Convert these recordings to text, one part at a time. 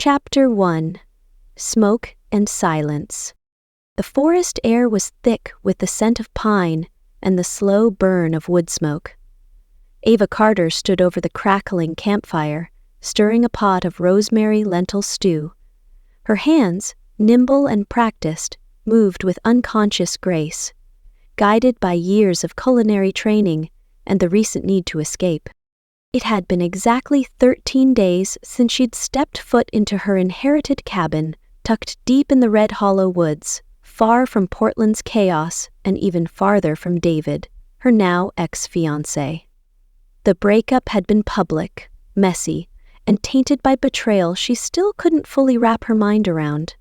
Chapter 1. Smoke and Silence. The forest air was thick with the scent of pine and the slow burn of wood smoke. Ava Carter stood over the crackling campfire, stirring a pot of rosemary lentil stew. Her hands, nimble and practiced, moved with unconscious grace, guided by years of culinary training and the recent need to escape. It had been exactly 13 days since she'd stepped foot into her inherited cabin, tucked deep in the Red Hollow woods, far from Portland's chaos and even farther from David, her now ex-fiancé. The breakup had been public, messy, and tainted by betrayal she still couldn't fully wrap her mind around.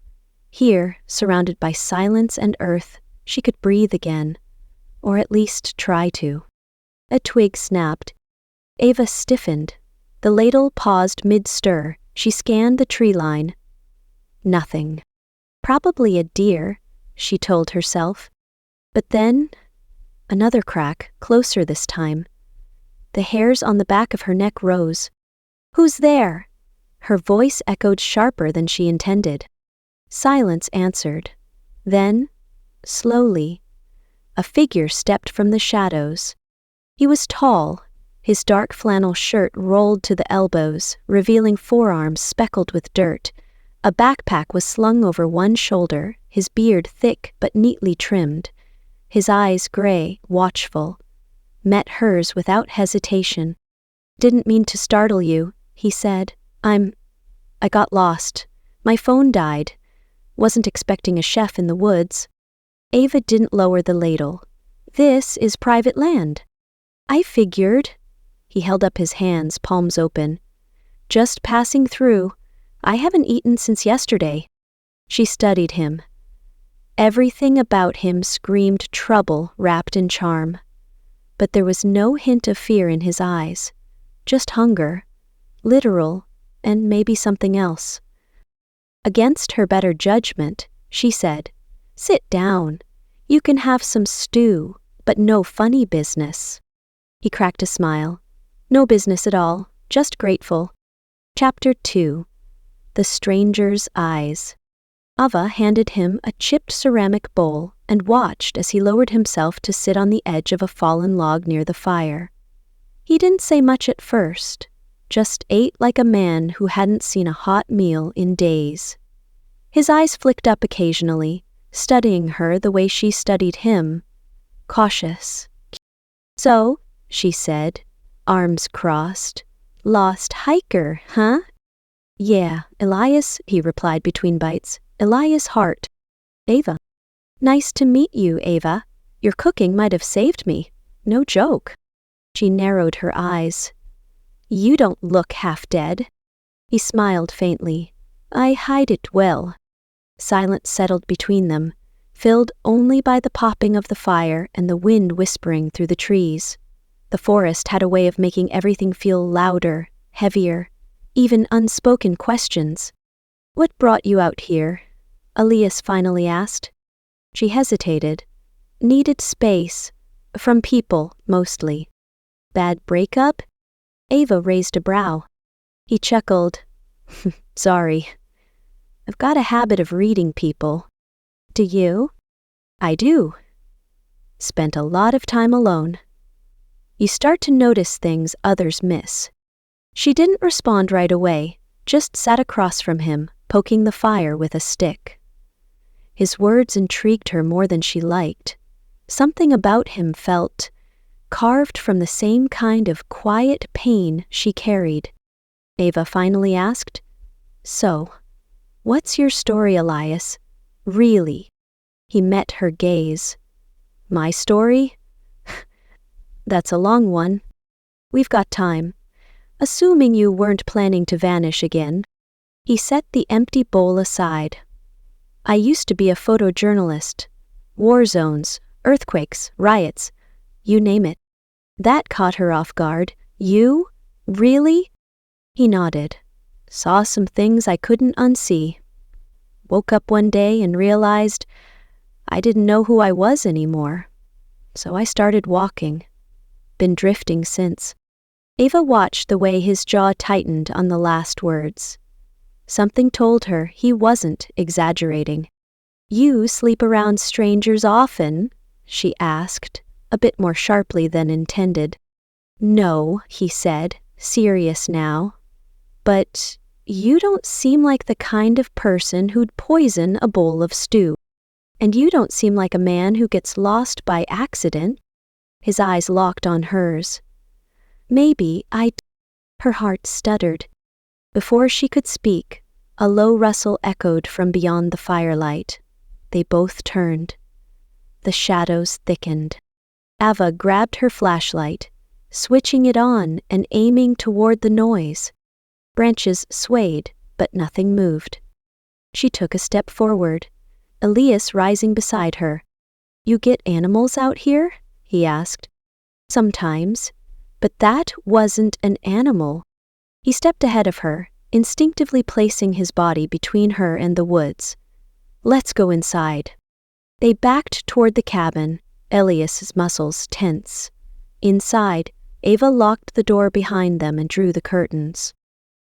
Here, surrounded by silence and earth, she could breathe again, or at least try to. A twig snapped. Ava stiffened. The ladle paused mid-stir. She scanned the tree line. Nothing. Probably a deer, she told herself. But then, another crack, closer this time. The hairs on the back of her neck rose. "Who's there?" Her voice echoed sharper than she intended. Silence answered. Then, slowly, a figure stepped from the shadows. He was tall. His dark flannel shirt rolled to the elbows, revealing forearms speckled with dirt. A backpack was slung over one shoulder, his beard thick but neatly trimmed. His eyes gray, watchful. Met hers without hesitation. "Didn't mean to startle you," he said. I got lost. My phone died. Wasn't expecting a chef in the woods." Ava didn't lower the ladle. "This is private land." "I figured." He held up his hands, palms open. "Just passing through. I haven't eaten since yesterday." She studied him. Everything about him screamed trouble wrapped in charm. But there was no hint of fear in his eyes. Just hunger. Literal, and maybe something else. Against her better judgment, she said, "Sit down. You can have some stew, but no funny business." He cracked a smile. "No business at all, just grateful." Chapter 2. The Stranger's Eyes. Ava handed him a chipped ceramic bowl and watched as he lowered himself to sit on the edge of a fallen log near the fire. He didn't say much at first, just ate like a man who hadn't seen a hot meal in days. His eyes flicked up occasionally, studying her the way she studied him, cautious. "So," she said, arms crossed, "lost hiker, huh?" "Yeah, Elias," he replied between bites. "Elias Hart." "Ava." "Nice to meet you, Ava. Your cooking might have saved me. No joke." She narrowed her eyes. "You don't look half dead." He smiled faintly. "I hide it well." Silence settled between them, filled only by the popping of the fire and the wind whispering through the trees. The forest had a way of making everything feel louder, heavier, even unspoken questions. "What brought you out here?" Elias finally asked. She hesitated. "Needed space. From people, mostly." "Bad breakup?" Ava raised a brow. He chuckled. "Sorry. I've got a habit of reading people." "Do you?" "I do. Spent a lot of time alone. You start to notice things others miss." She didn't respond right away, just sat across from him, poking the fire with a stick. His words intrigued her more than she liked. Something about him felt carved from the same kind of quiet pain she carried. Ava finally asked, "So, what's your story, Elias? Really?" He met her gaze. "My story? That's a long one. We've got time. Assuming you weren't planning to vanish again." He set the empty bowl aside. "I used to be a photojournalist. War zones, earthquakes, riots, you name it." That caught her off guard. "You? Really?" He nodded. "Saw some things I couldn't unsee. Woke up one day and realized I didn't know who I was anymore. So I started walking. Been drifting since." Ava watched the way his jaw tightened on the last words. Something told her he wasn't exaggerating. "You sleep around strangers often?" she asked, a bit more sharply than intended. "No," he said, serious now. "But you don't seem like the kind of person who'd poison a bowl of stew. And you don't seem like a man who gets lost by accident." His eyes locked on hers. "Maybe Her heart stuttered. Before she could speak, a low rustle echoed from beyond the firelight. They both turned. The shadows thickened. Ava grabbed her flashlight, switching it on and aiming toward the noise. Branches swayed, but nothing moved. She took a step forward, Elias rising beside her. "You get animals out here?" he asked. "Sometimes, but that wasn't an animal." He stepped ahead of her, instinctively placing his body between her and the woods. "Let's go inside." They backed toward the cabin, Elias's muscles tense. Inside, Ava locked the door behind them and drew the curtains.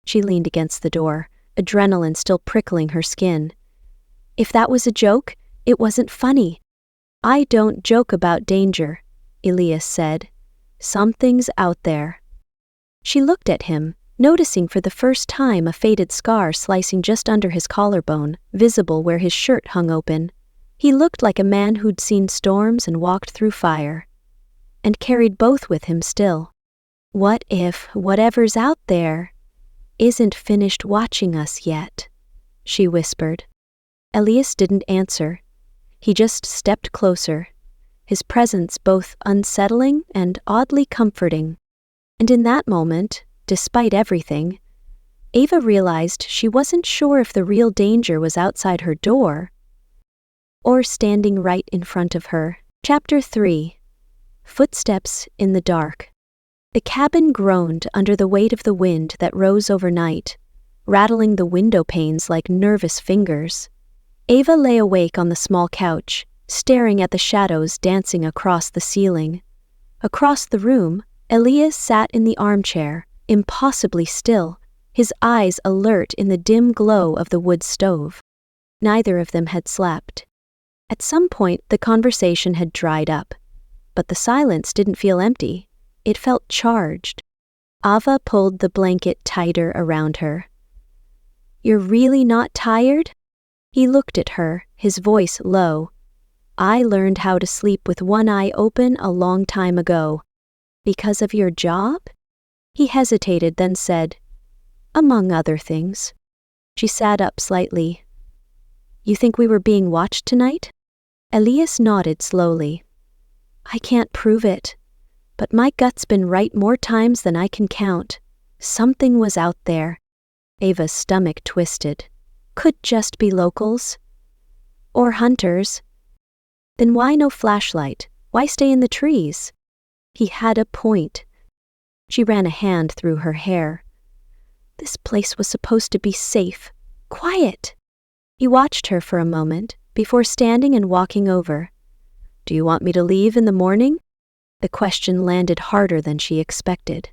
She leaned against the door, adrenaline still prickling her skin. "If that was a joke, it wasn't funny." "I don't joke about danger," Elias said. "Something's out there." She looked at him, noticing for the first time a faded scar slicing just under his collarbone, visible where his shirt hung open. He looked like a man who'd seen storms and walked through fire. And carried both with him still. "What if whatever's out there isn't finished watching us yet?" she whispered. Elias didn't answer. He just stepped closer, his presence both unsettling and oddly comforting. And in that moment, despite everything, Ava realized she wasn't sure if the real danger was outside her door or standing right in front of her. Chapter 3. Footsteps in the dark. The cabin groaned under the weight of the wind that rose overnight, rattling the window panes like nervous fingers. Ava lay awake on the small couch, staring at the shadows dancing across the ceiling. Across the room, Elias sat in the armchair, impossibly still, his eyes alert in the dim glow of the wood stove. Neither of them had slept. At some point, the conversation had dried up, but the silence didn't feel empty. It felt charged. Ava pulled the blanket tighter around her. "You're really not tired?" He looked at her, his voice low. "I learned how to sleep with one eye open a long time ago." "Because of your job?" He hesitated, then said, "Among other things." She sat up slightly. "You think we were being watched tonight?" Elias nodded slowly. "I can't prove it, but my gut's been right more times than I can count. Something was out there." Ava's stomach twisted. "Could just be locals. Or hunters." "Then why no flashlight? Why stay in the trees?" He had a point. She ran a hand through her hair. "This place was supposed to be safe. Quiet." He watched her for a moment, before standing and walking over. "Do you want me to leave in the morning?" The question landed harder than she expected.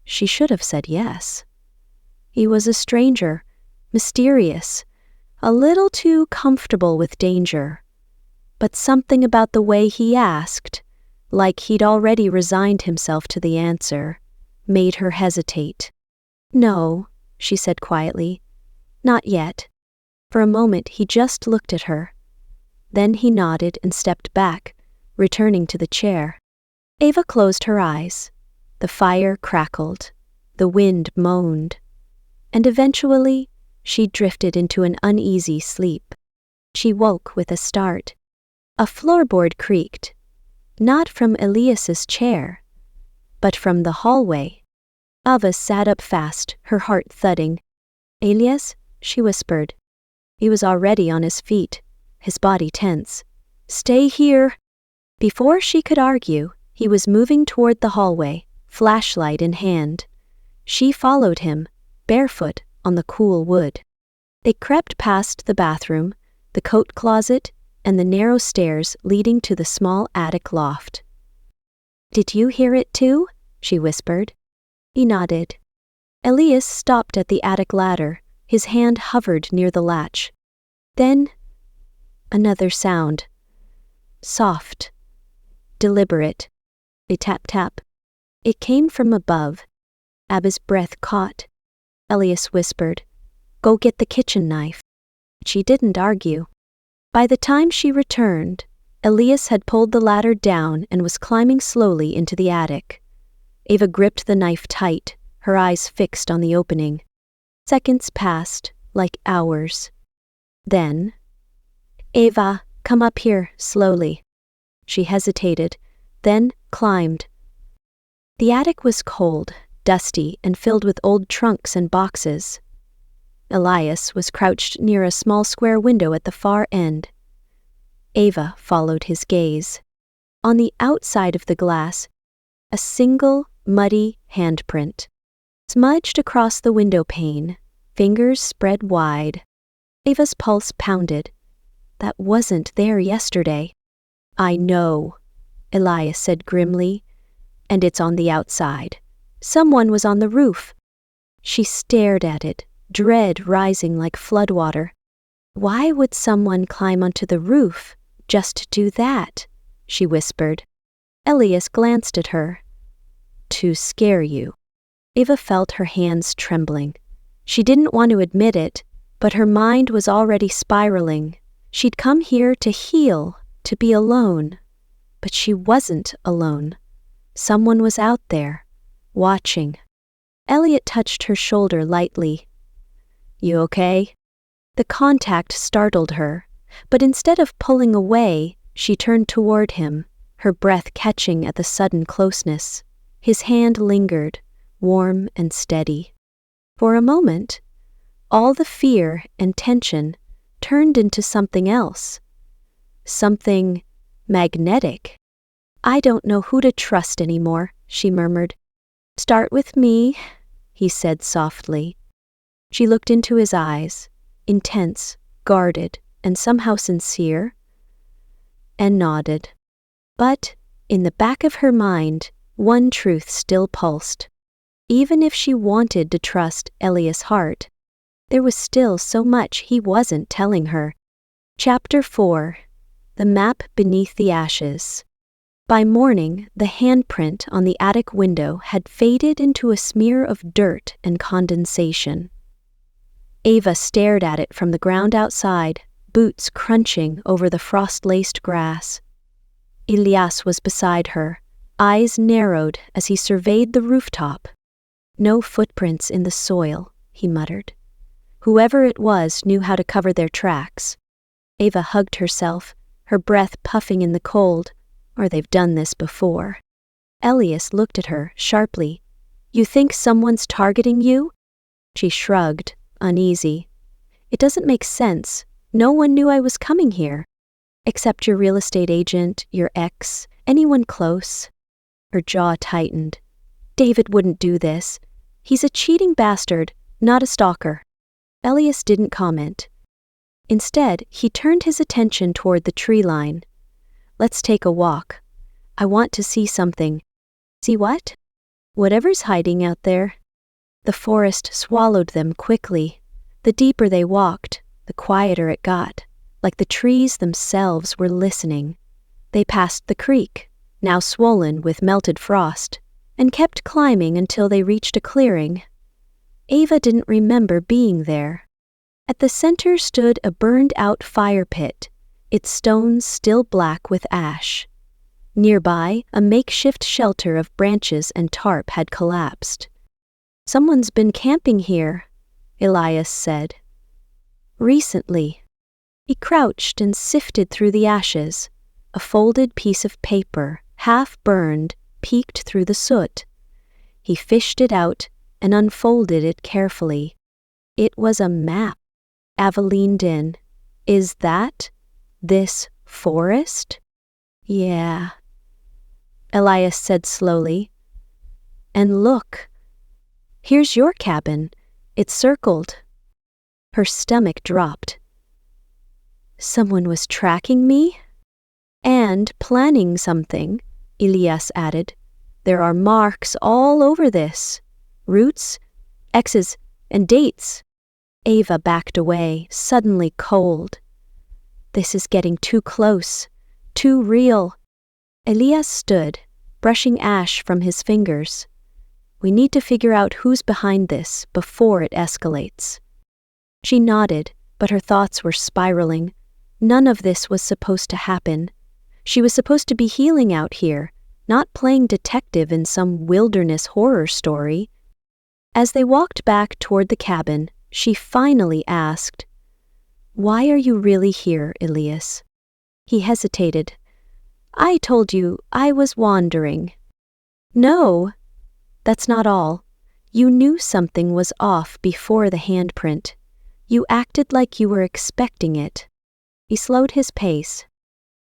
She should have said yes. He was a stranger, mysterious, a little too comfortable with danger. But something about the way he asked, like he'd already resigned himself to the answer, made her hesitate. "No," she said quietly. "Not yet." For a moment he just looked at her. Then he nodded and stepped back, returning to the chair. Ava closed her eyes. The fire crackled. The wind moaned. And eventually, she drifted into an uneasy sleep. She woke with a start. A floorboard creaked. Not from Elias's chair, but from the hallway. Ava sat up fast, her heart thudding. "Elias?" she whispered. He was already on his feet, his body tense. "Stay here." Before she could argue, he was moving toward the hallway, flashlight in hand. She followed him, barefoot on the cool wood. They crept past the bathroom, the coat closet, and the narrow stairs leading to the small attic loft. "Did you hear it too?" she whispered. He nodded. Elias stopped at the attic ladder, His hand hovered near the latch. Then, another sound. Soft, deliberate. A tap-tap. It came from above. Abba's breath caught. Elias whispered, "Go get the kitchen knife." She didn't argue. By the time she returned, Elias had pulled the ladder down and was climbing slowly into the attic. Ava gripped the knife tight, her eyes fixed on the opening. Seconds passed, like hours. Then, "Ava, come up here, slowly." She hesitated, then climbed. The attic was cold, dusty, and filled with old trunks and boxes. Elias was crouched near a small square window at the far end. Ava followed his gaze. On the outside of the glass, a single, muddy handprint. Smudged across the window pane, fingers spread wide. Ava's pulse pounded. That wasn't there yesterday. "I know," Elias said grimly, "and it's on the outside. Someone was on the roof." She stared at it, dread rising like floodwater. "Why would someone climb onto the roof just to do that?" she whispered. Elias glanced at her. "To scare you." Ava felt her hands trembling. She didn't want to admit it, but her mind was already spiraling. She'd come here to heal, to be alone. But she wasn't alone. Someone was out there, watching. Elliot touched her shoulder lightly. "You okay?" The contact startled her, but instead of pulling away, she turned toward him, her breath catching at the sudden closeness. His hand lingered, warm and steady. For a moment, all the fear and tension turned into something else. Something magnetic. "I don't know who to trust anymore," she murmured. "Start with me," he said softly. She looked into his eyes, intense, guarded, and somehow sincere, and nodded. But, in the back of her mind, one truth still pulsed. Even if she wanted to trust Elias' heart, there was still so much he wasn't telling her. Chapter 4. The Map Beneath the Ashes. By morning, the handprint on the attic window had faded into a smear of dirt and condensation. Ava stared at it from the ground outside, boots crunching over the frost-laced grass. Elias was beside her, eyes narrowed as he surveyed the rooftop. "No footprints in the soil," he muttered. Whoever it was knew how to cover their tracks. Ava hugged herself, her breath puffing in the cold, or they've done this before. Elias looked at her sharply. "You think someone's targeting you?" She shrugged, uneasy. "It doesn't make sense. No one knew I was coming here. Except your real estate agent, your ex, anyone close." Her jaw tightened. "David wouldn't do this. He's a cheating bastard, not a stalker." Elias didn't comment. Instead, he turned his attention toward the tree line. "Let's take a walk. I want to see something." "See what?" "Whatever's hiding out there." The forest swallowed them quickly. The deeper they walked, the quieter it got, like the trees themselves were listening. They passed the creek, now swollen with melted frost, and kept climbing until they reached a clearing. Ava didn't remember being there. At the center stood a burned-out fire pit, its stones still black with ash. Nearby, a makeshift shelter of branches and tarp had collapsed. "Someone's been camping here," Elias said. "Recently." He crouched and sifted through the ashes. A folded piece of paper, half burned, peeked through the soot. He fished it out and unfolded it carefully. It was a map. Ava leaned in. "Is that this forest?" "Yeah," Elias said slowly. "And look, here's your cabin. It's circled." Her stomach dropped. "Someone was tracking me?" "And planning something," Elias added. "There are marks all over this. Roots, X's, and dates." Ava backed away, suddenly cold. This is getting too close, too real. Elias stood, brushing ash from his fingers. We need to figure out who's behind this before it escalates. She nodded, but her thoughts were spiraling. None of this was supposed to happen. She was supposed to be healing out here, not playing detective in some wilderness horror story. As they walked back toward the cabin, she finally asked, "Why are you really here, Elias?" He hesitated. "I told you I was wandering." "No, that's not all. You knew something was off before the handprint. You acted like you were expecting it." He slowed his pace.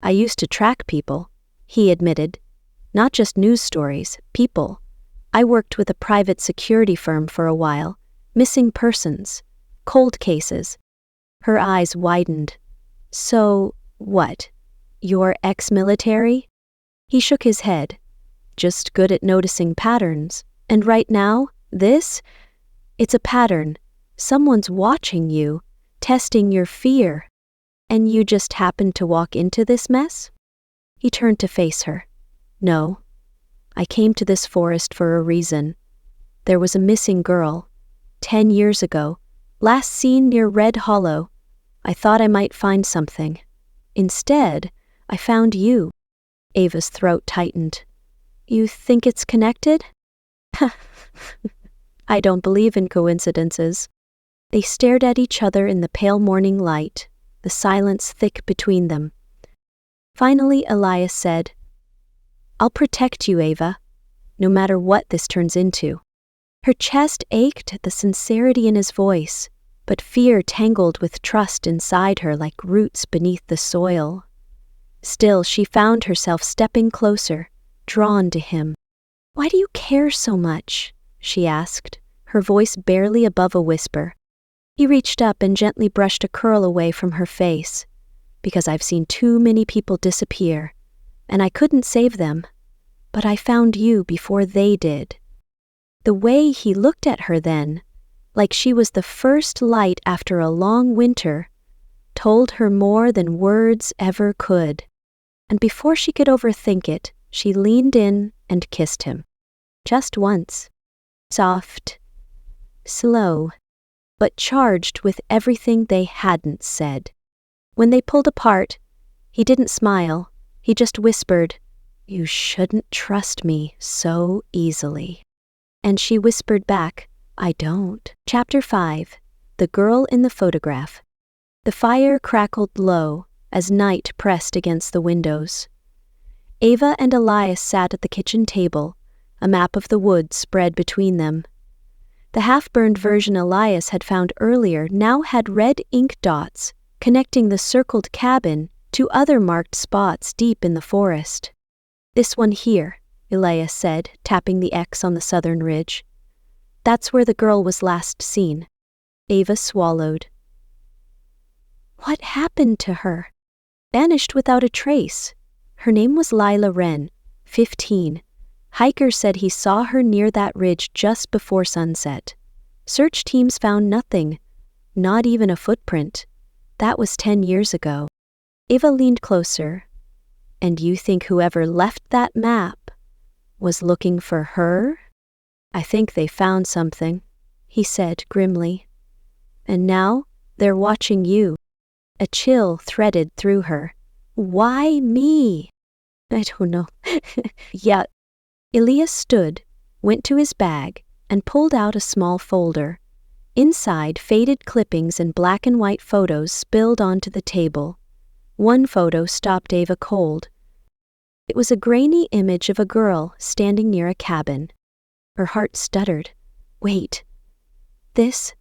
"I used to track people," he admitted. "Not just news stories, people. I worked with a private security firm for a while, missing persons, cold cases." Her eyes widened. "So, what? You're ex-military?" He shook his head. "Just good at noticing patterns. And right now, it's a pattern. Someone's watching you, testing your fear. And you just happened to walk into this mess?" He turned to face her. "No. I came to this forest for a reason. There was a missing girl, 10 years ago, last seen near Red Hollow. I thought I might find something. Instead, I found you." Ava's throat tightened. "You think it's connected?" "I don't believe in coincidences." They stared at each other in the pale morning light, the silence thick between them. Finally, Elias said, "I'll protect you, Ava, no matter what this turns into." Her chest ached at the sincerity in his voice, but fear tangled with trust inside her like roots beneath the soil. Still, she found herself stepping closer, drawn to him. "Why do you care so much?" she asked, her voice barely above a whisper. He reached up and gently brushed a curl away from her face. "Because I've seen too many people disappear, and I couldn't save them. But I found you before they did." The way he looked at her then, like she was the first light after a long winter, told her more than words ever could. And before she could overthink it, she leaned in and kissed him. Just once. Soft, slow, but charged with everything they hadn't said. When they pulled apart, he didn't smile. He just whispered, "You shouldn't trust me so easily." And she whispered back, "I don't." Chapter 5. The Girl in the Photograph. The fire crackled low as night pressed against the windows. Ava and Elias sat at the kitchen table, a map of the woods spread between them. The half-burned version Elias had found earlier now had red ink dots connecting the circled cabin to other marked spots deep in the forest. "This one here," Elias said, tapping the X on the southern ridge. "That's where the girl was last seen." Ava swallowed. "What happened to her?" "Vanished without a trace. Her name was Lila Wren, 15. Hiker said he saw her near that ridge just before sunset. Search teams found nothing, not even a footprint. That was 10 years ago." Ava leaned closer. "And you think whoever left that map was looking for her?" "I think they found something," he said grimly. "And now they're watching you." A chill threaded through her. "Why me?" "I don't know." "Yeah." Elias stood, went to his bag, and pulled out a small folder. Inside, faded clippings and black and white photos spilled onto the table. One photo stopped Ava cold. It was a grainy image of a girl standing near a cabin. Her heart stuttered. "Wait. This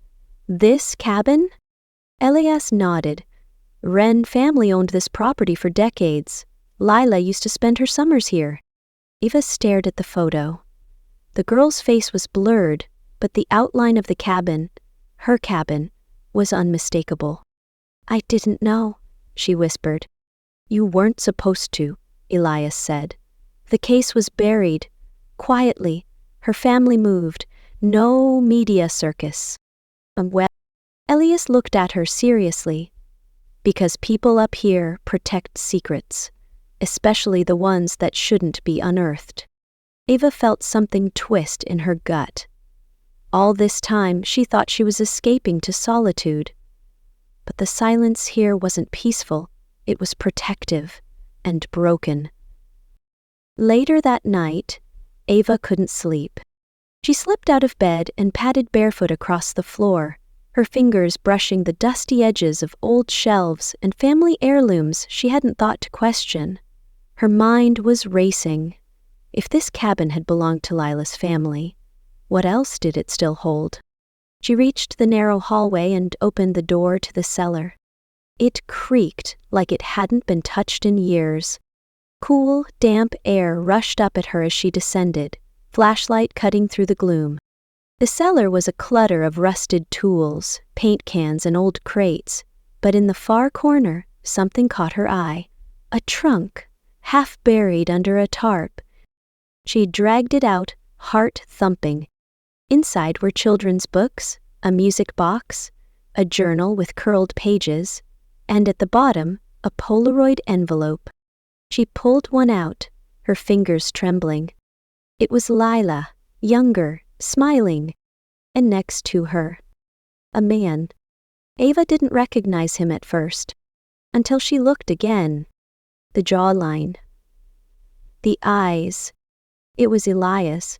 cabin?" Elias nodded. "Wren family owned this property for decades. Lila used to spend her summers here." Ava stared at the photo. The girl's face was blurred, but the outline of the cabin, her cabin, was unmistakable. "I didn't know," she whispered. "You weren't supposed to," Elias said. "The case was buried. Quietly. Her family moved. No media circus." Well, Elias looked at her seriously. Because people up here protect secrets, especially the ones that shouldn't be unearthed. Ava felt something twist in her gut. All this time she thought she was escaping to solitude. But the silence here wasn't peaceful, it was protective and broken. Later that night, Ava couldn't sleep. She slipped out of bed and padded barefoot across the floor, her fingers brushing the dusty edges of old shelves and family heirlooms she hadn't thought to question. Her mind was racing. If this cabin had belonged to Lila's family, what else did it still hold? She reached the narrow hallway and opened the door to the cellar. It creaked like it hadn't been touched in years. Cool, damp air rushed up at her as she descended, flashlight cutting through the gloom. The cellar was a clutter of rusted tools, paint cans, and old crates, but in the far corner, something caught her eye. A trunk, half buried under a tarp. She dragged it out, heart thumping. Inside were children's books, a music box, a journal with curled pages, and at the bottom, a Polaroid envelope. She pulled one out, her fingers trembling. It was Lila, younger, smiling, and next to her, a man. Ava didn't recognize him at first, until she looked again. The jawline, the eyes. It was Elias.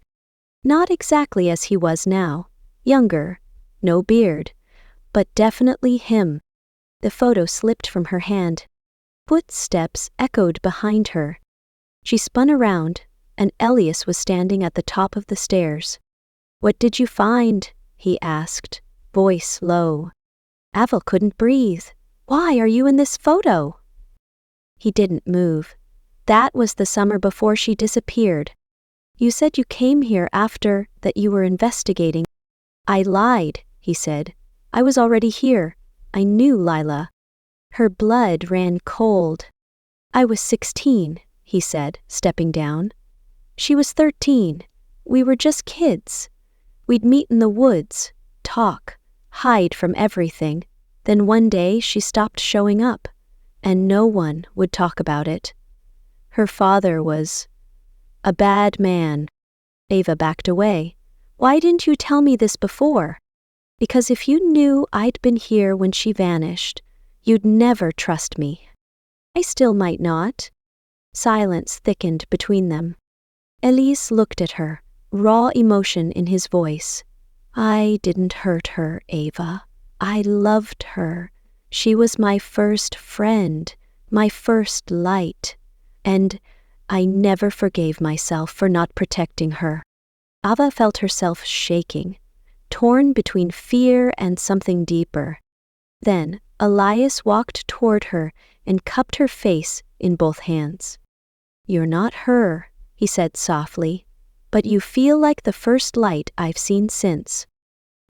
Not exactly as he was now, younger, no beard, but definitely him. The photo slipped from her hand. Footsteps echoed behind her. She spun around, and Elias was standing at the top of the stairs. "What did you find?" he asked, voice low. Ava couldn't breathe. "Why are you in this photo?" He didn't move. That was the summer before she disappeared. "You said you came here after that you were investigating." "I lied," he said. "I was already here. I knew Lila." Her blood ran cold. "I was 16, he said, stepping down. "She was 13. We were just kids. We'd meet in the woods, talk, hide from everything. Then one day she stopped showing up, and no one would talk about it. Her father was a bad man." Ava backed away. "Why didn't you tell me this before?" "Because if you knew I'd been here when she vanished, you'd never trust me." "I still might not." Silence thickened between them. Elias looked at her, raw emotion in his voice. "I didn't hurt her, Ava. I loved her. She was my first friend, my first light. And I never forgave myself for not protecting her." Ava felt herself shaking, torn between fear and something deeper. Then Elias walked toward her and cupped her face in both hands. "You're not her," he said softly, "but you feel like the first light I've seen since."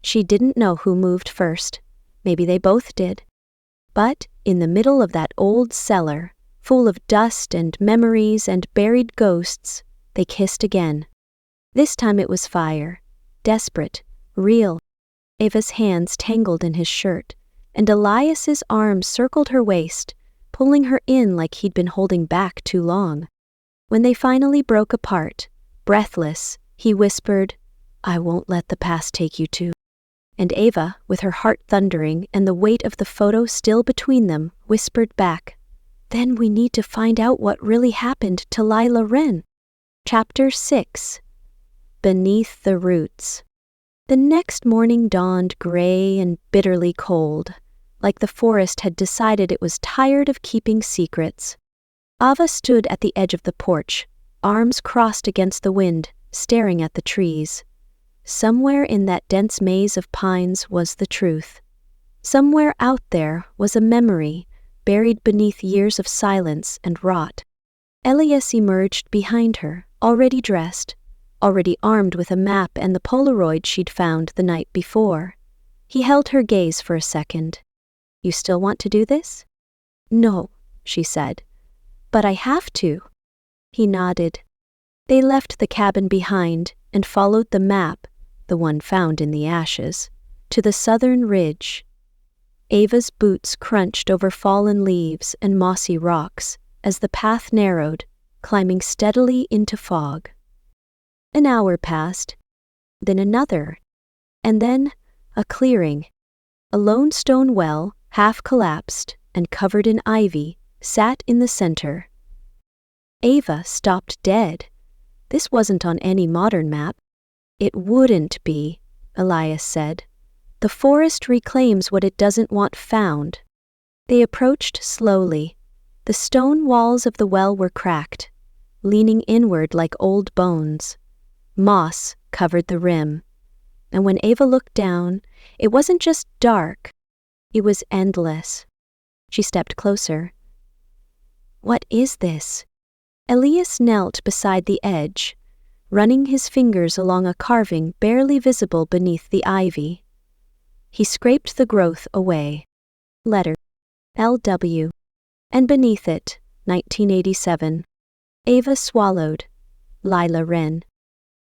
She didn't know who moved first. Maybe they both did. But in the middle of that old cellar, full of dust and memories and buried ghosts, they kissed again. This time it was fire, desperate, real. Ava's hands tangled in his shirt, and Elias's arms circled her waist, pulling her in like he'd been holding back too long. When they finally broke apart, breathless, he whispered, "I won't let the past take you to." And Ava, with her heart thundering and the weight of the photo still between them, whispered back, "Then we need to find out what really happened to Lila Wren." Chapter 6. Beneath the Roots. The next morning dawned gray and bitterly cold, like the forest had decided it was tired of keeping secrets. Ava stood at the edge of the porch, arms crossed against the wind, staring at the trees. Somewhere in that dense maze of pines was the truth. Somewhere out there was a memory, buried beneath years of silence and rot. Elias emerged behind her, already dressed, already armed with a map and the Polaroid she'd found the night before. He held her gaze for a second. "You still want to do this?" "No," she said. "But I have to." He nodded. They left the cabin behind and followed the map, the one found in the ashes, to the southern ridge. Ava's boots crunched over fallen leaves and mossy rocks as the path narrowed, climbing steadily into fog. An hour passed, then another, and then a clearing. A lone stone well, half collapsed and covered in ivy, sat in the center. Ava stopped dead. This wasn't on any modern map. It wouldn't be, Elias said. The forest reclaims what it doesn't want found. They approached slowly. The stone walls of the well were cracked, leaning inward like old bones. Moss covered the rim. And when Ava looked down, it wasn't just dark. It was endless. She stepped closer. What is this? Elias knelt beside the edge, running his fingers along a carving barely visible beneath the ivy. He scraped the growth away. Letter, L.W. And beneath it, 1987. Ava swallowed. Lila Wren.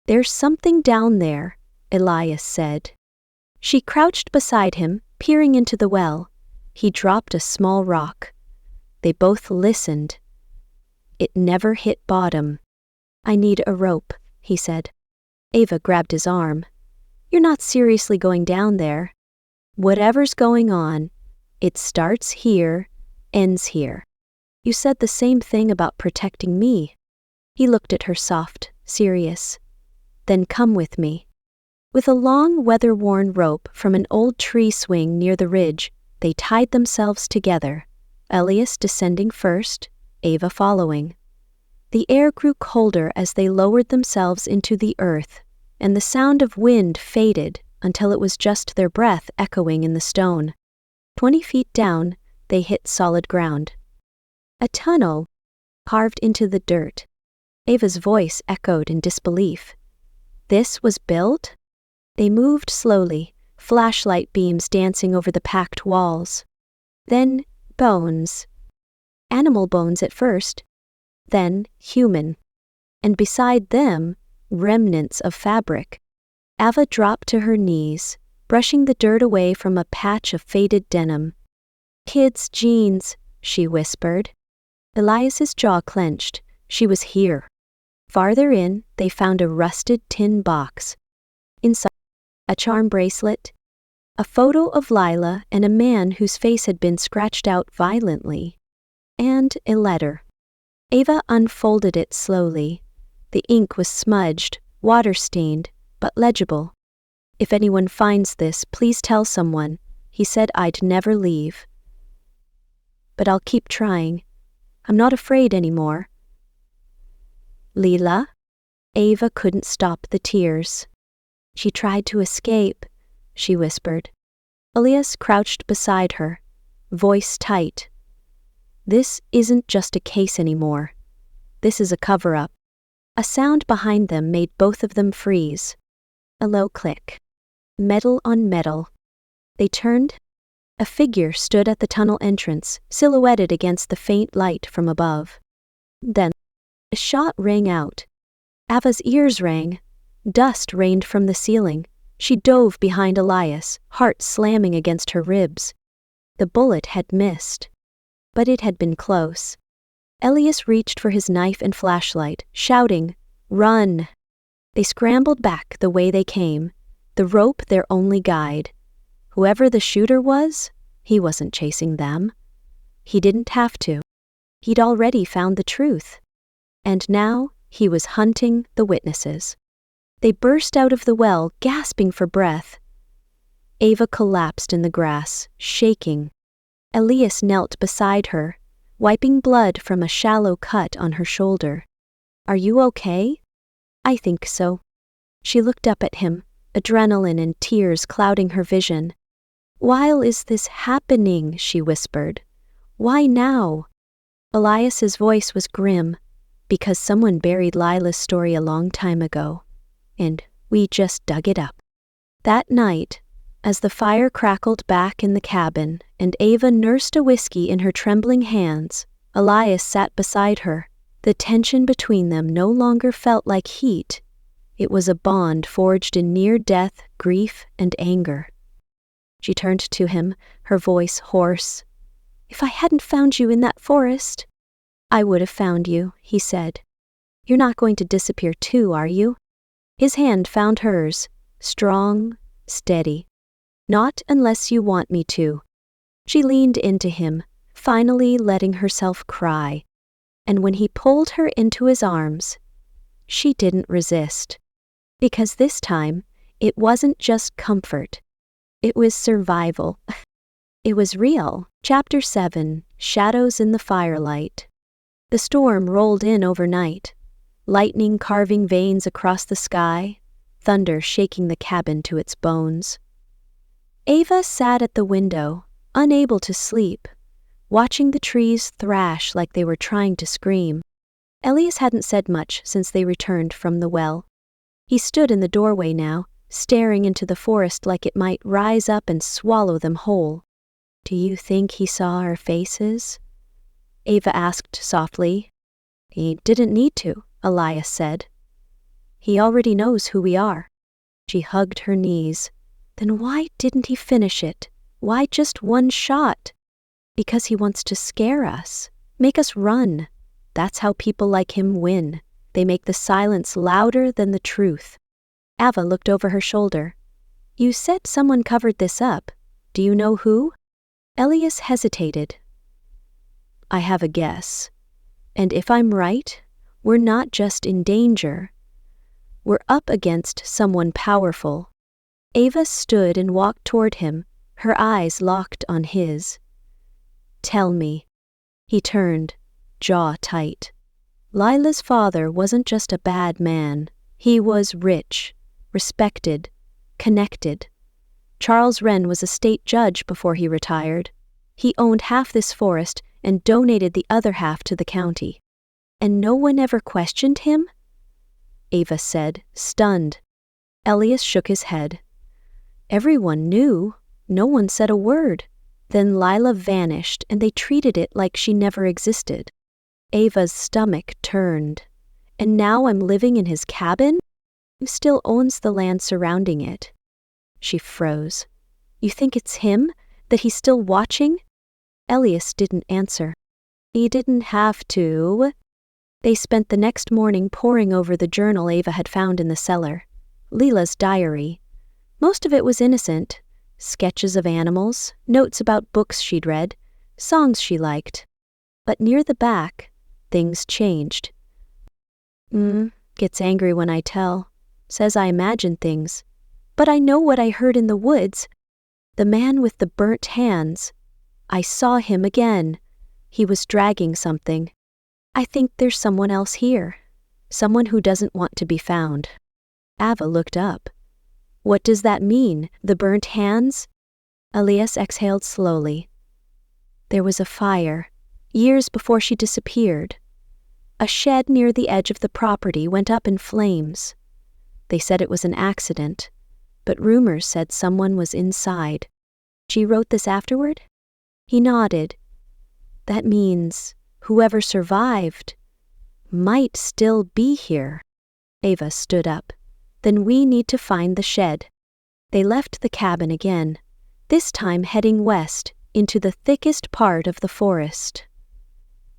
There's something down there, Elias said. She crouched beside him, peering into the well. He dropped a small rock. They both listened. It never hit bottom. I need a rope, he said. Ava grabbed his arm. You're not seriously going down there. Whatever's going on, it starts here, ends here. You said the same thing about protecting me. He looked at her soft, serious. Then come with me. With a long, weather-worn rope from an old tree swing near the ridge, they tied themselves together, Elias descending first, Ava following. The air grew colder as they lowered themselves into the earth, and the sound of wind faded until it was just their breath echoing in the stone. 20 feet down, they hit solid ground. A tunnel, carved into the dirt. Ava's voice echoed in disbelief. This was built? They moved slowly, flashlight beams dancing over the packed walls. Then bones. Animal bones at first, then human. And beside them, remnants of fabric. Ava dropped to her knees, brushing the dirt away from a patch of faded denim. Kids' jeans, she whispered. Elias's jaw clenched. She was here. Farther in, they found a rusted tin box. Inside, a charm bracelet, a photo of Lila and a man whose face had been scratched out violently, and a letter. Ava unfolded it slowly. The ink was smudged, water-stained, but legible. If anyone finds this, please tell someone. He said I'd never leave. But I'll keep trying. I'm not afraid anymore. Lila? Ava couldn't stop the tears. She tried to escape, she whispered. Elias crouched beside her, voice tight. This isn't just a case anymore. This is a cover-up. A sound behind them made both of them freeze. A low click. Metal on metal. They turned. A figure stood at the tunnel entrance, silhouetted against the faint light from above. Then, a shot rang out. Ava's ears rang. Dust rained from the ceiling. She dove behind Elias, heart slamming against her ribs. The bullet had missed. But it had been close. Elias reached for his knife and flashlight, shouting, "Run!" They scrambled back the way they came, the rope their only guide. Whoever the shooter was, he wasn't chasing them. He didn't have to. He'd already found the truth. And now he was hunting the witnesses. They burst out of the well, gasping for breath. Ava collapsed in the grass, shaking. Elias knelt beside her, wiping blood from a shallow cut on her shoulder. "Are you okay?" "I think so." She looked up at him, adrenaline and tears clouding her vision. "Why is this happening?" she whispered. "Why now?" Elias's voice was grim, because someone buried Lila's story a long time ago, and we just dug it up. That night, as the fire crackled back in the cabin and Ava nursed a whiskey in her trembling hands, Elias sat beside her. The tension between them no longer felt like heat. It was a bond forged in near-death, grief, and anger. She turned to him, her voice hoarse. "If I hadn't found you in that forest—" "I would have found you," he said. "You're not going to disappear too, are you?" His hand found hers, strong, steady. "Not unless you want me to." She leaned into him, finally letting herself cry. And when he pulled her into his arms, she didn't resist. Because this time, it wasn't just comfort. It was survival. It was real. Chapter 7, Shadows in the Firelight. The storm rolled in overnight, lightning carving veins across the sky, thunder shaking the cabin to its bones. Ava sat at the window, unable to sleep, watching the trees thrash like they were trying to scream. Elias hadn't said much since they returned from the well. He stood in the doorway now, staring into the forest like it might rise up and swallow them whole. "Do you think he saw our faces?" Ava asked softly. "He didn't need to," Elias said. "He already knows who we are." She hugged her knees. Then why didn't he finish it? Why just one shot? Because he wants to scare us, make us run. That's how people like him win. They make the silence louder than the truth. Ava looked over her shoulder. "You said someone covered this up. Do you know who?" Elias hesitated. "I have a guess. And if I'm right, we're not just in danger. We're up against someone powerful." Ava stood and walked toward him, her eyes locked on his. "Tell me." He turned, jaw tight. Lila's father wasn't just a bad man. He was rich, respected, connected. Charles Wren was a state judge before he retired. He owned half this forest and donated the other half to the county. And no one ever questioned him? Ava said, stunned. Elias shook his head. Everyone knew. No one said a word. Then Lila vanished, and they treated it like she never existed. Ava's stomach turned. And now I'm living in his cabin? Who still owns the land surrounding it? She froze. You think it's him? That he's still watching? Elias didn't answer. He didn't have to. They spent the next morning poring over the journal Ava had found in the cellar. Lila's diary. Most of it was innocent. Sketches of animals, notes about books she'd read, songs she liked. But near the back, things changed. Gets angry when I tell. Says I imagine things. But I know what I heard in the woods. The man with the burnt hands. I saw him again. He was dragging something. I think there's someone else here. Someone who doesn't want to be found. Ava looked up. What does that mean, the burnt hands? Elias exhaled slowly. There was a fire, years before she disappeared. A shed near the edge of the property went up in flames. They said it was an accident, but rumors said someone was inside. She wrote this afterward? He nodded. That means whoever survived might still be here. Ava stood up. Then we need to find the shed. They left the cabin again, this time heading west into the thickest part of the forest.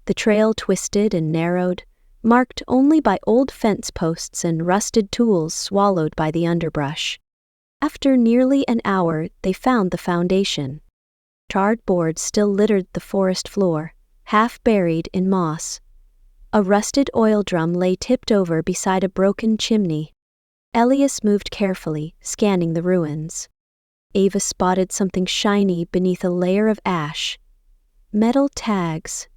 The trail twisted and narrowed, marked only by old fence posts and rusted tools swallowed by the underbrush. After nearly an hour, they found the foundation. Charred boards still littered the forest floor, half buried in moss. A rusted oil drum lay tipped over beside a broken chimney. Elias moved carefully, scanning the ruins. Ava spotted something shiny beneath a layer of ash. Metal tags.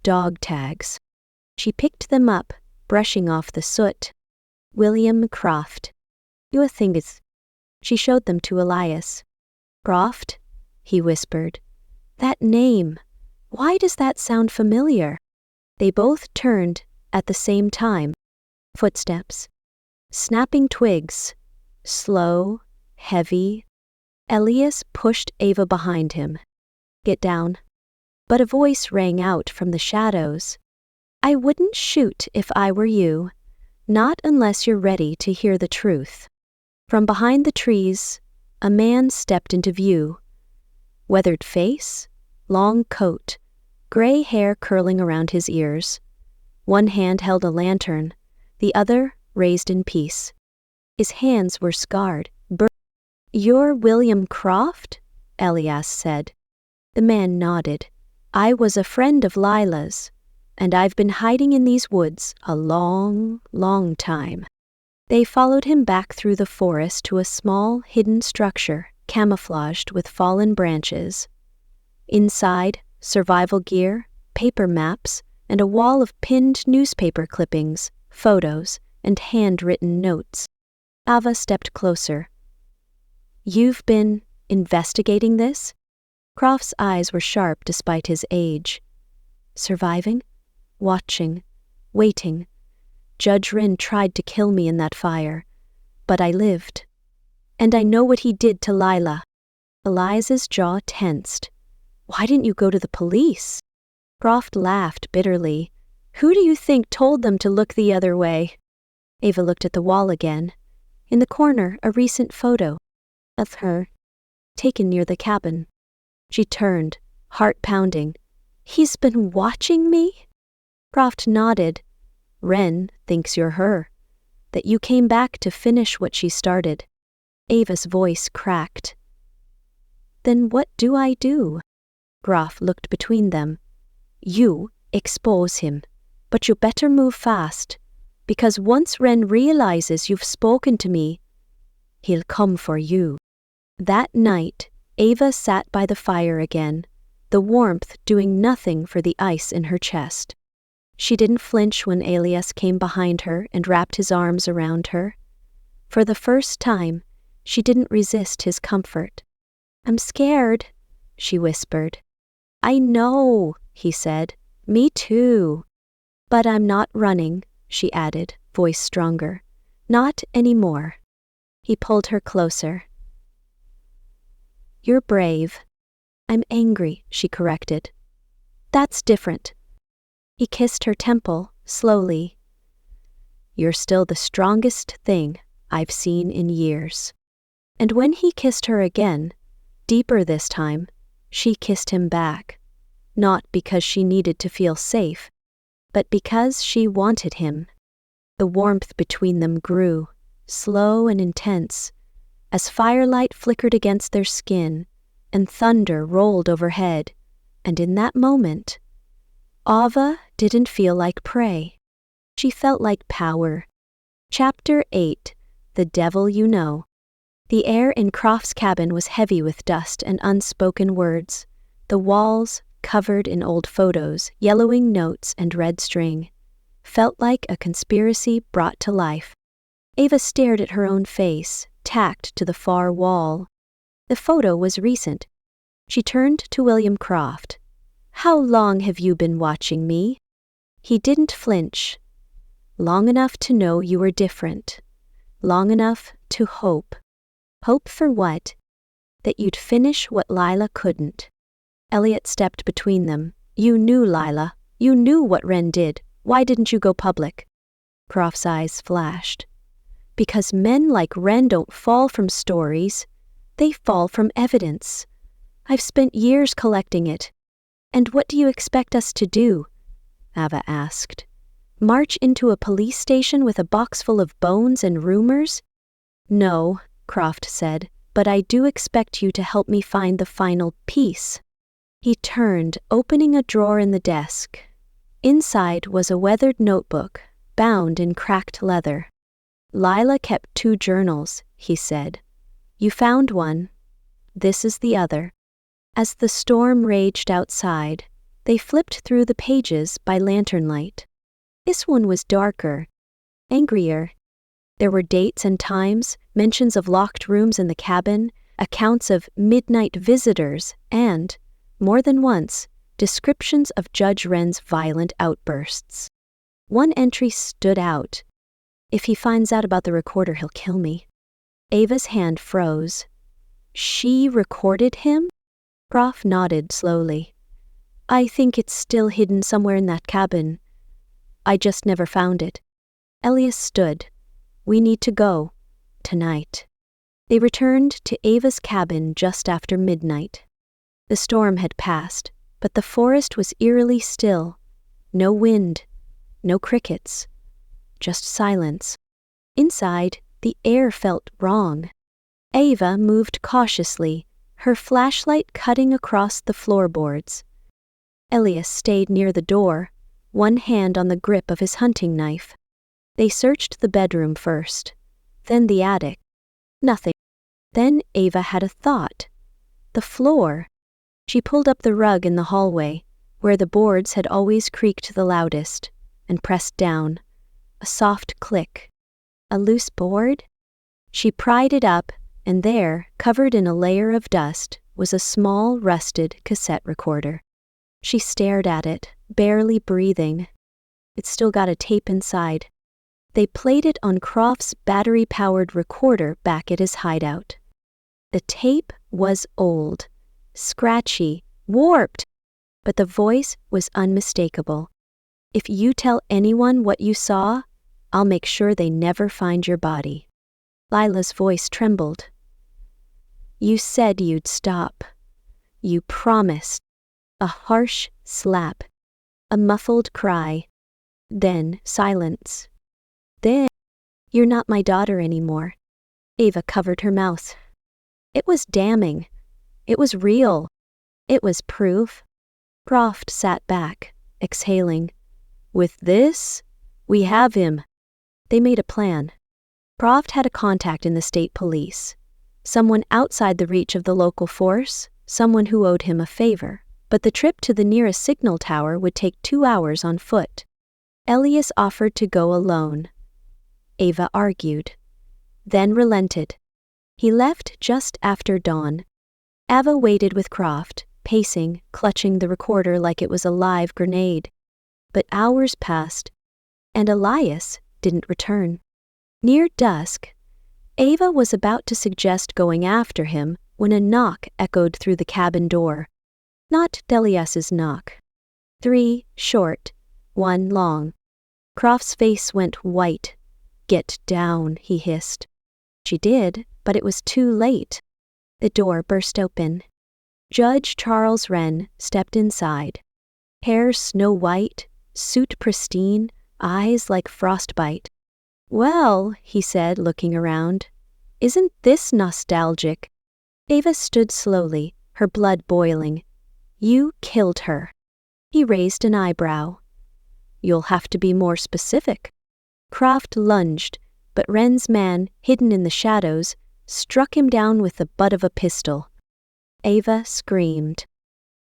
Dog tags. She picked them up, brushing off the soot. William Croft. You think it's... She showed them to Elias. Croft? He whispered. That name. Why does that sound familiar? They both turned at the same time. Footsteps. Snapping twigs. Slow, heavy. Elias pushed Ava behind him. Get down. But a voice rang out from the shadows. I wouldn't shoot if I were you. Not unless you're ready to hear the truth. From behind the trees, A man stepped into view. Weathered face, long coat, gray hair curling around his ears. One hand held a lantern, the other raised in peace. His hands were scarred. "You're William Croft?" Elias said. The man nodded. "I was a friend of Lila's, and I've been hiding in these woods a long, long time." They followed him back through the forest to a small, hidden structure camouflaged with fallen branches. Inside, survival gear, paper maps, and a wall of pinned newspaper clippings, photos, and handwritten notes. Ava stepped closer. "You've been investigating this?" Croft's eyes were sharp despite his age. "Surviving? Watching. Waiting. Judge Ryn tried to kill me in that fire, but I lived. And I know what he did to Lila." Elias's jaw tensed. "Why didn't you go to the police?" Croft laughed bitterly. "Who do you think told them to look the other way?" Ava looked at the wall again. In the corner, a recent photo of her, taken near the cabin. She turned, heart pounding. "He's been watching me?" Croft nodded. "Ryn thinks you're her, that you came back to finish what she started." Ava's voice cracked. "Then what do I do?" Croft looked between them. "You expose him, but you better move fast, because once Ryn realizes you've spoken to me, he'll come for you." That night, Ava sat by the fire again, the warmth doing nothing for the ice in her chest. She didn't flinch when Elias came behind her and wrapped his arms around her. For the first time, she didn't resist his comfort. "I'm scared," she whispered. "I know," he said. "Me too." "But I'm not running," she added, voice stronger. "Not anymore." He pulled her closer. "You're brave." "I'm angry," she corrected. "That's different." He kissed her temple, slowly. "You're still the strongest thing I've seen in years." And when he kissed her again, deeper this time, she kissed him back. Not because she needed to feel safe, but because she wanted him. The warmth between them grew, slow and intense, as firelight flickered against their skin and thunder rolled overhead, and in that moment, Ava didn't feel like prey. She felt like power. Chapter 8. The Devil You Know. The air in Croft's cabin was heavy with dust and unspoken words. The walls, covered in old photos, yellowing notes, and red string, felt like a conspiracy brought to life. Ava stared at her own face, tacked to the far wall. The photo was recent. She turned to William Croft. "How long have you been watching me?" He didn't flinch. "Long enough to know you were different. Long enough to hope." "Hope for what?" "That you'd finish what Lila couldn't." Elliot stepped between them. "You knew Lila. You knew what Ryn did. Why didn't you go public?" Croft's eyes flashed. "Because men like Ryn don't fall from stories. They fall from evidence. I've spent years collecting it. And what do you expect us to do?" Ava asked. "March into a police station with a box full of bones and rumors?" "No," Croft said, "but I do expect you to help me find the final piece." He turned, opening a drawer in the desk. Inside was a weathered notebook, bound in cracked leather. "Lila kept 2 journals," he said. "You found one. This is the other." As the storm raged outside, they flipped through the pages by lantern light. This one was darker, angrier. There were dates and times, mentions of locked rooms in the cabin, accounts of midnight visitors, and, more than once, descriptions of Judge Ryn's violent outbursts. One entry stood out. "If he finds out about the recorder, he'll kill me." Ava's hand froze. "She recorded him?" Croft nodded slowly. "I think it's still hidden somewhere in that cabin. I just never found it." Elias stood. "We need to go. Tonight." They returned to Ava's cabin just after midnight. The storm had passed, but the forest was eerily still. No wind, no crickets, just silence. Inside, the air felt wrong. Ava moved cautiously, her flashlight cutting across the floorboards. Elias stayed near the door, one hand on the grip of his hunting knife. They searched the bedroom first, then the attic. Nothing. Then Ava had a thought. The floor. She pulled up the rug in the hallway, where the boards had always creaked the loudest, and pressed down. A soft click. A loose board? She pried it up, and there, covered in a layer of dust, was a small, rusted cassette recorder. She stared at it, barely breathing. It still got a tape inside. They played it on Croft's battery-powered recorder back at his hideout. The tape was old, scratchy, warped, but the voice was unmistakable. If you tell anyone what you saw, I'll make sure they never find your body. Lila's voice trembled. You said you'd stop. You promised. A harsh slap. A muffled cry. Then silence. Then, you're not my daughter anymore. Ava covered her mouth. It was damning. It was real. It was proof. Croft sat back, exhaling. With this, we have him. They made a plan. Croft had a contact in the state police. Someone outside the reach of the local force, someone who owed him a favor. But the trip to the nearest signal tower would take 2 hours on foot. Elias offered to go alone. Ava argued, then relented. He left just after dawn. Ava waited with Croft, pacing, clutching the recorder like it was a live grenade. But hours passed, and Elias didn't return. Near dusk, Ava was about to suggest going after him when a knock echoed through the cabin door. Not Elias's knock. 3 short, 1 long. Croft's face went white. Get down, he hissed. She did, but it was too late. The door burst open. Judge Charles Wren stepped inside. Hair snow-white, suit pristine, eyes like frostbite. Well, he said, looking around, isn't this nostalgic? Ava stood slowly, her blood boiling. You killed her. He raised an eyebrow. You'll have to be more specific. Croft lunged, but Wren's man, hidden in the shadows, struck him down with the butt of a pistol. Ava screamed.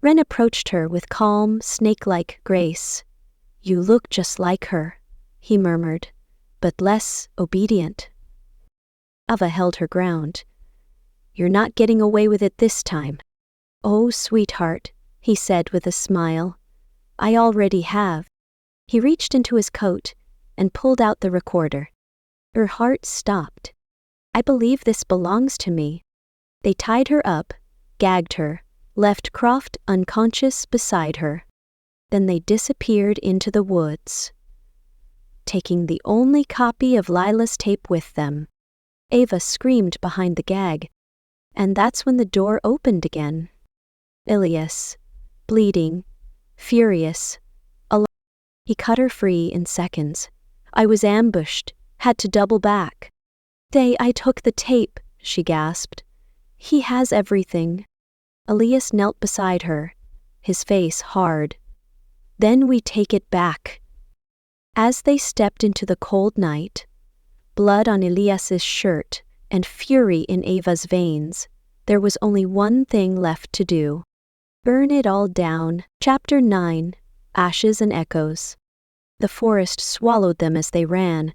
Wren approached her with calm, snake-like grace. You look just like her, he murmured, but less obedient. Ava held her ground. You're not getting away with it this time. Oh, sweetheart, he said with a smile. I already have. He reached into his coat and pulled out the recorder. Her heart stopped. I believe this belongs to me. They tied her up, gagged her, left Croft unconscious beside her. Then they disappeared into the woods, taking the only copy of Lila's tape with them. Ava screamed behind the gag, and that's when the door opened again. Elias, bleeding, furious, alive. He cut her free in seconds. I was ambushed, had to double back. I took the tape, she gasped. He has everything. Elias knelt beside her, his face hard. Then we take it back. As they stepped into the cold night, blood on Elias's shirt and fury in Ava's veins, there was only one thing left to do. Burn it all down. Chapter 9, Ashes and Echoes. The forest swallowed them as they ran,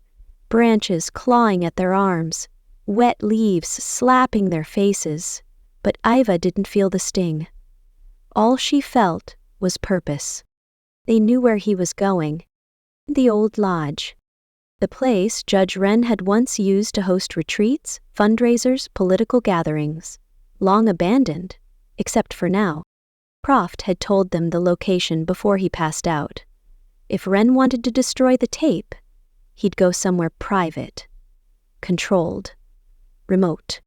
branches clawing at their arms, wet leaves slapping their faces. But Ava didn't feel the sting. All she felt was purpose. They knew where he was going. The old lodge. The place Judge Wren had once used to host retreats, fundraisers, political gatherings. Long abandoned, except for now. Croft had told them the location before he passed out. If Wren wanted to destroy the tape, he'd go somewhere private, controlled, remote.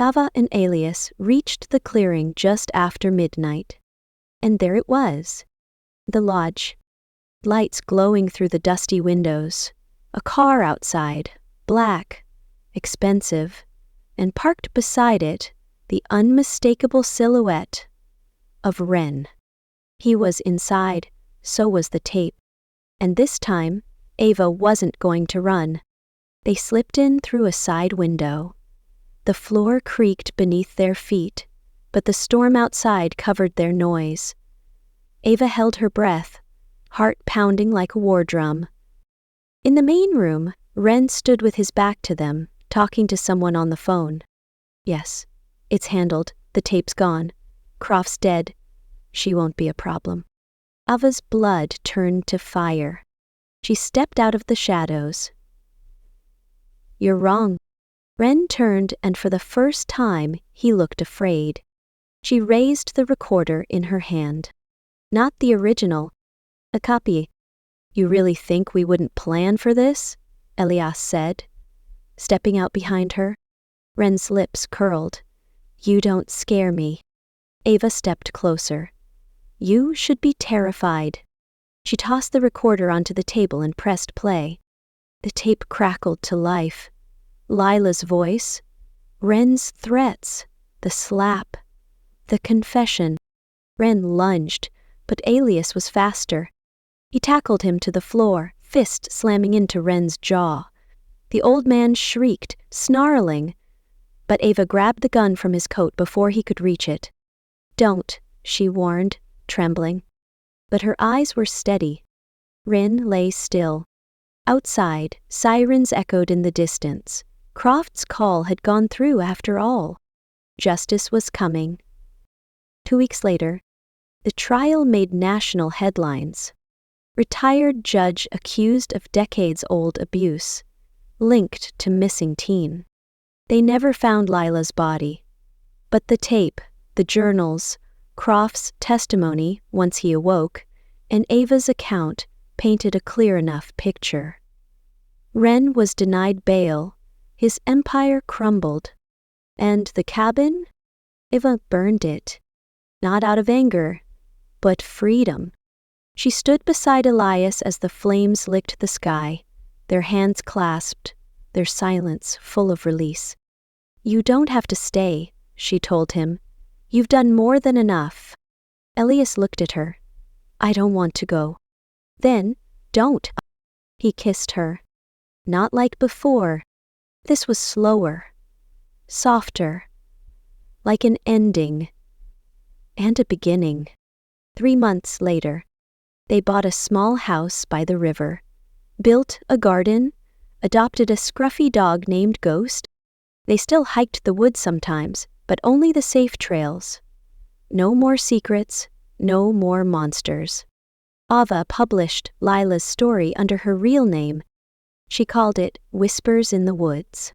Ava and Elias reached the clearing just after midnight. And there it was. The lodge. Lights glowing through the dusty windows. A car outside, black, expensive, and parked beside it, the unmistakable silhouette of Wren. He was inside, so was the tape. And this time, Ava wasn't going to run. They slipped in through a side window. The floor creaked beneath their feet, but the storm outside covered their noise. Ava held her breath, heart pounding like a war drum. In the main room, Wren stood with his back to them, talking to someone on the phone. Yes, it's handled. The tape's gone. Croft's dead. She won't be a problem. Ava's blood turned to fire. She stepped out of the shadows. You're wrong. Wren turned, and for the first time, he looked afraid. She raised the recorder in her hand. Not the original. A copy. You really think we wouldn't plan for this? Elias said, stepping out behind her. Wren's lips curled. You don't scare me. Ava stepped closer. You should be terrified. She tossed the recorder onto the table and pressed play. The tape crackled to life. Lila's voice, Wren's threats, the slap, the confession. Wren lunged, but Elias was faster. He tackled him to the floor, fist slamming into Wren's jaw. The old man shrieked, snarling, but Ava grabbed the gun from his coat before he could reach it. Don't, she warned, trembling. But her eyes were steady. Wren lay still. Outside, sirens echoed in the distance. Croft's call had gone through after all. Justice was coming. 2 weeks later, the trial made national headlines. Retired judge accused of decades-old abuse, linked to missing teen. They never found Lila's body. But the tape, the journals, Croft's testimony once he awoke, and Ava's account painted a clear enough picture. Wren was denied bail. His empire crumbled. And the cabin? Ava burned it. Not out of anger, but freedom. She stood beside Elias as the flames licked the sky, their hands clasped, their silence full of release. You don't have to stay, she told him. You've done more than enough. Elias looked at her. I don't want to go. Then, don't. He kissed her. Not like before. This was slower, softer, like an ending and a beginning. 3 months later, they bought a small house by the river, built a garden, adopted a scruffy dog named Ghost. They still hiked the woods sometimes, but only the safe trails. No more secrets, no more monsters. Ava published Lila's story under her real name. She called it Whispers in the Woods.